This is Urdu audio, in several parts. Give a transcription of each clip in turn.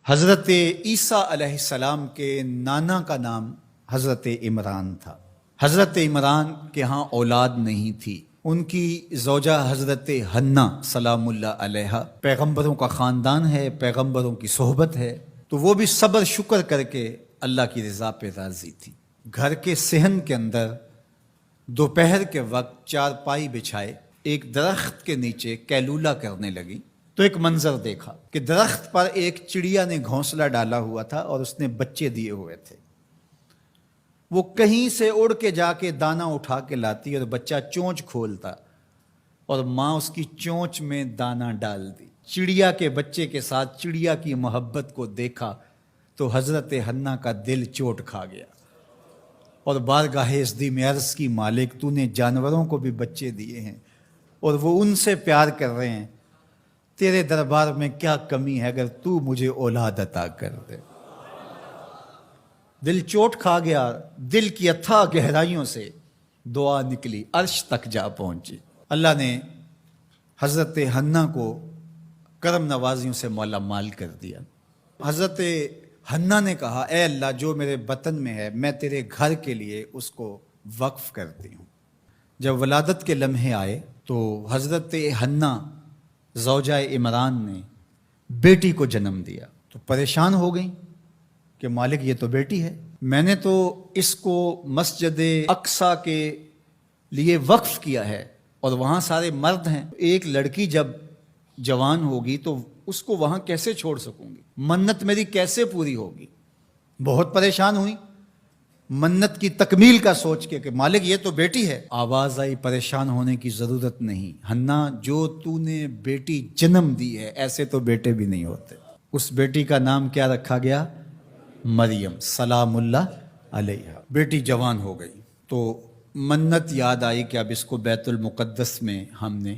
حضرت عیسیٰ علیہ السلام کے نانا کا نام حضرت عمران تھا۔ حضرت عمران کے ہاں اولاد نہیں تھی، ان کی زوجہ حضرت حنہ سلام اللہ علیہا، پیغمبروں کا خاندان ہے، پیغمبروں کی صحبت ہے، تو وہ بھی صبر شکر کر کے اللہ کی رضا پہ راضی تھی۔ گھر کے صحن کے اندر دوپہر کے وقت چارپائی بچھائے ایک درخت کے نیچے قیلولہ کرنے لگی تو ایک منظر دیکھا کہ درخت پر ایک چڑیا نے گھونسلہ ڈالا ہوا تھا اور اس نے بچے دیے ہوئے تھے۔ وہ کہیں سے اڑ کے جا کے دانہ اٹھا کے لاتی اور بچہ چونچ کھولتا اور ماں اس کی چونچ میں دانہ ڈال دی۔ چڑیا کے بچے کے ساتھ چڑیا کی محبت کو دیکھا تو حضرت حنہ کا دل چوٹ کھا گیا اور بارگاہ عزدی میں عرض کی، مالک تو نے جانوروں کو بھی بچے دیے ہیں اور وہ ان سے پیار کر رہے ہیں، تیرے دربار میں کیا کمی ہے اگر تو مجھے اولاد عطا کر دے۔ دل چوٹ کھا گیا، دل کی اتھا گہرائیوں سے دعا نکلی، عرش تک جا پہنچی۔ اللہ نے حضرت حنہ کو کرم نوازیوں سے مالا مال کر دیا۔ حضرت حنہ نے کہا، اے اللہ جو میرے بطن میں ہے میں تیرے گھر کے لیے اس کو وقف کرتی ہوں۔ جب ولادت کے لمحے آئے تو حضرت حنہ زوجہ عمران نے بیٹی کو جنم دیا تو پریشان ہو گئیں کہ مالک یہ تو بیٹی ہے، میں نے تو اس کو مسجد اقصیٰ کے لیے وقف کیا ہے اور وہاں سارے مرد ہیں، ایک لڑکی جب جوان ہوگی تو اس کو وہاں کیسے چھوڑ سکوں گی، منت میری کیسے پوری ہوگی۔ بہت پریشان ہوئی منت کی تکمیل کا سوچ کے کہ مالک یہ تو بیٹی ہے۔ آواز آئی، پریشان ہونے کی ضرورت نہیں حنہ، جو تو نے بیٹی جنم دی ہے ایسے تو بیٹے بھی نہیں ہوتے۔ اس بیٹی کا نام کیا رکھا گیا؟ مریم سلام اللہ علیہا۔ بیٹی جوان ہو گئی تو منت یاد آئی کہ اب اس کو بیت المقدس میں ہم نے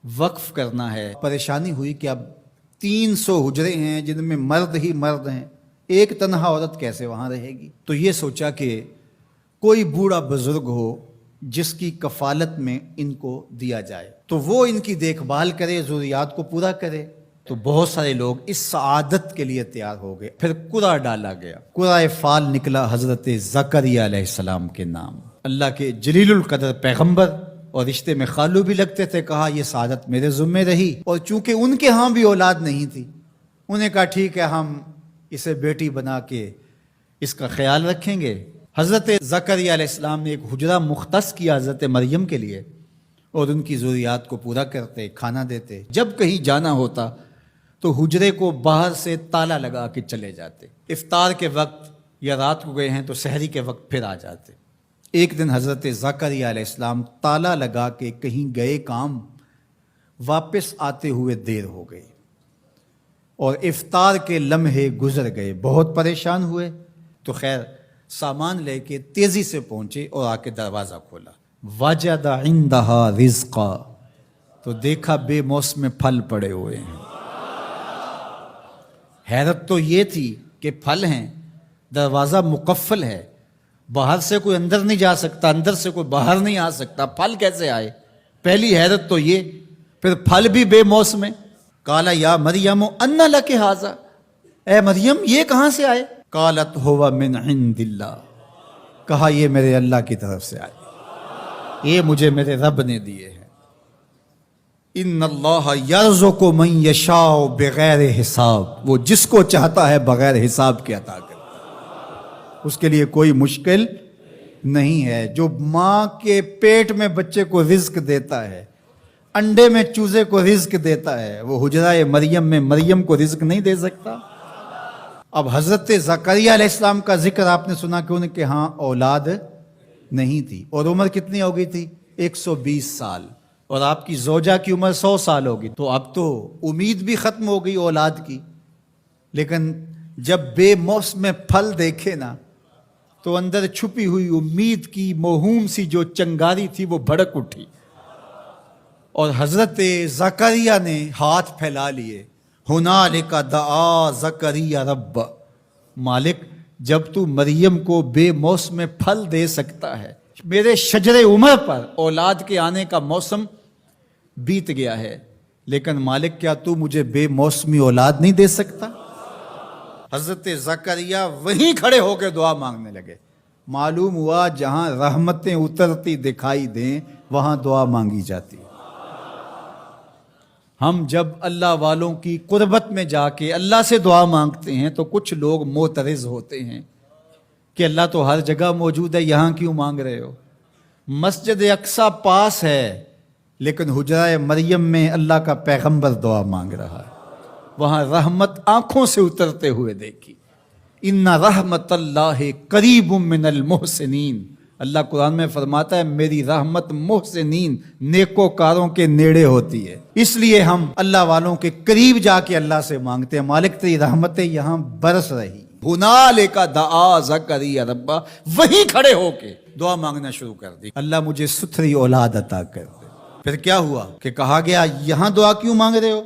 وقف کرنا ہے۔ پریشانی ہوئی کہ اب 300 حجرے ہیں جن میں مرد ہی مرد ہیں، ایک تنہا عورت کیسے وہاں رہے گی؟ تو یہ سوچا کہ کوئی بوڑھا بزرگ ہو جس کی کفالت میں ان کو دیا جائے تو وہ ان کی دیکھ بھال کرے، ضروریات کو پورا کرے۔ تو بہت سارے لوگ اس سعادت کے لیے تیار ہو گئے۔ پھر قرعہ ڈالا گیا، قرعہ فال نکلا حضرت زکریا علیہ السلام کے نام۔ اللہ کے جلیل القدر پیغمبر اور رشتے میں خالو بھی لگتے تھے، کہا یہ سعادت میرے ذمہ رہی، اور چونکہ ان کے ہاں بھی اولاد نہیں تھی انہیں کہا ٹھیک ہے ہم اسے بیٹی بنا کے اس کا خیال رکھیں گے۔ حضرت زکریا علیہ السلام نے ایک حجرہ مختص کیا حضرت مریم کے لیے اور ان کی ضروریات کو پورا کرتے، کھانا دیتے۔ جب کہیں جانا ہوتا تو حجرے کو باہر سے تالا لگا کے چلے جاتے، افطار کے وقت یا رات کو گئے ہیں تو سحری کے وقت پھر آ جاتے۔ ایک دن حضرت زکریا علیہ السلام تالا لگا کے کہیں گئے کام، واپس آتے ہوئے دیر ہو گئی اور افطار کے لمحے گزر گئے، بہت پریشان ہوئے تو خیر سامان لے کے تیزی سے پہنچے اور آ کے دروازہ کھولا، وجد عندہا رزقا، تو دیکھا بے موسم پھل پڑے ہوئے ہیں۔ حیرت تو یہ تھی کہ پھل ہیں، دروازہ مقفل ہے، باہر سے کوئی اندر نہیں جا سکتا، اندر سے کوئی باہر نہیں آ سکتا، پھل کیسے آئے؟ پہلی حیرت تو یہ، پھر پھل بھی بے موسم۔ قالا یا مریم انا لک ھذا، اے مریم یہ کہاں سے آئے؟ قالت ھو من عند اللہ، کہا یہ میرے اللہ کی طرف سے آئے، یہ مجھے میرے رب نے دیے ہیں۔ ان اللہ یرزق من یشاء بغیر حساب، وہ جس کو چاہتا ہے بغیر حساب کے عطا کرتا ہے، اس کے لیے کوئی مشکل نہیں ہے۔ جو ماں کے پیٹ میں بچے کو رزق دیتا ہے، انڈے میں چوزے کو رزق دیتا ہے، وہ حجرہ مریم میں مریم کو رزق نہیں دے سکتا؟ اب حضرت زکریا علیہ السلام کا ذکر آپ نے سنا کہ ان کے ہاں اولاد نہیں تھی اور عمر کتنی ہو گئی تھی؟ 120 سال، اور آپ کی زوجہ کی عمر 100 سال ہوگی، تو اب تو امید بھی ختم ہو گئی اولاد کی۔ لیکن جب بے موسم پھل دیکھے نا تو اندر چھپی ہوئی امید کی موہوم سی جو چنگاری تھی وہ بھڑک اٹھی، اور حضرت زکریا نے ہاتھ پھیلا لیے، ہنالک دعا زکریا رب، مالک جب تو مریم کو بے موسم پھل دے سکتا ہے، میرے شجر عمر پر اولاد کے آنے کا موسم بیت گیا ہے، لیکن مالک کیا تو مجھے بے موسمی اولاد نہیں دے سکتا؟ حضرت زکریا وہیں کھڑے ہو کے دعا مانگنے لگے. معلوم ہوا جہاں رحمتیں اترتی دکھائی دیں وہاں دعا مانگی جاتی. ہم جب اللہ والوں کی قربت میں جا کے اللہ سے دعا مانگتے ہیں تو کچھ لوگ معترض ہوتے ہیں کہ اللہ تو ہر جگہ موجود ہے، یہاں کیوں مانگ رہے ہو؟ مسجد اقصی پاس ہے لیکن حجرہ مریم میں اللہ کا پیغمبر دعا مانگ رہا ہے، وہاں رحمت آنکھوں سے اترتے ہوئے دیکھی. ان رحمت اللہ قریب من المحسنین، اللہ قرآن میں فرماتا ہے میری رحمت محسنین نیکوکاروں کے نیڑے ہوتی ہے. اس لیے ہم اللہ والوں کے قریب جا کے اللہ سے مانگتے ہیں، مالک تیری رحمتیں یہاں برس رہی. ہنالک دعا زکریا ربہ، وہیں کھڑے ہو کے دعا مانگنا شروع کر دی، اللہ مجھے ستھری اولاد عطا کر دے. پھر کیا ہوا کہ کہا گیا یہاں دعا کیوں مانگ رہے ہو،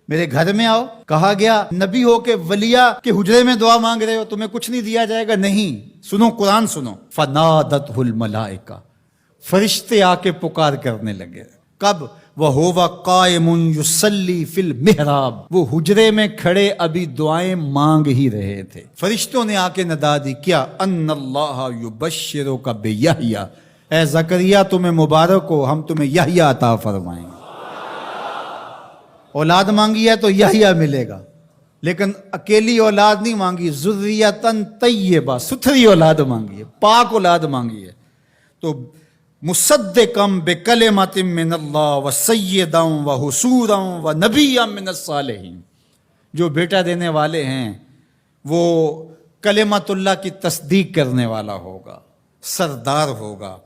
میرے گھر میں آؤ. کہا گیا نبی ہو کے ولیہ کے حجرے میں دعا مانگ رہے ہو، تمہیں کچھ نہیں دیا جائے گا. نہیں، سنو قرآن سنو. فنادتہ الملائکہ، فرشتے آ کے پکار کرنے لگے. کب؟ وَهُوَ قَائِمٌ يُصَلِّي فِي الْمِحْرَابِ، وہ حجرے میں کھڑے ابھی دعائیں مانگ ہی رہے تھے. فرشتوں نے آ کے ندا دی کیا؟ ان اللہ یبشرک بیحییٰ، اے زکریا تمہیں مبارک ہو، ہم تمہیں یحییٰ عطا فرمائیں گے. اولاد مانگی ہے تو یحییٰ ملے گا، لیکن اکیلی اولاد نہیں مانگی، ذریۃً طیبہ، ستھری اولاد مانگی ہے، پاک اولاد مانگی ہے. تو مصدقم بکلمۃ من اللہ وسیدا وحصورا ونبیا من الصالحین، جو بیٹا دینے والے ہیں وہ کلمت اللہ کی تصدیق کرنے والا ہوگا، سردار ہوگا،